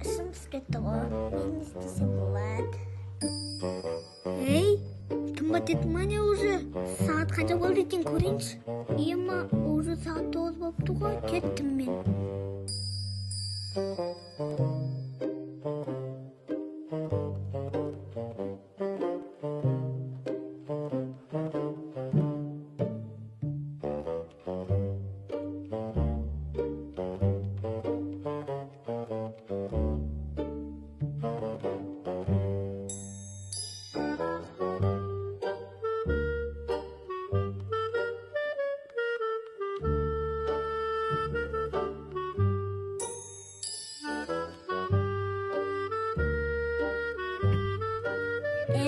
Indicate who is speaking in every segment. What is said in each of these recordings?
Speaker 1: Işığımız ketdi ғой. Мен істесем болады. Ей, қымбат етмәне уже. Сағат қанша болды екен көрейінші. Ема, уже сағат 9 болыпты ғой. Кеттім мен.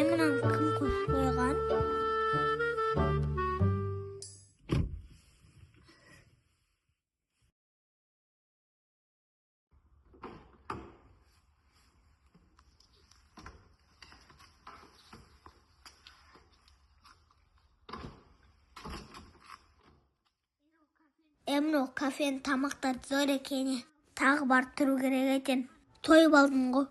Speaker 1: Мынаны кім қойып қойған? Мынау кафенің тамақтары зор екен. Тағы барып тұру керек екен. Тойып алдым ғой.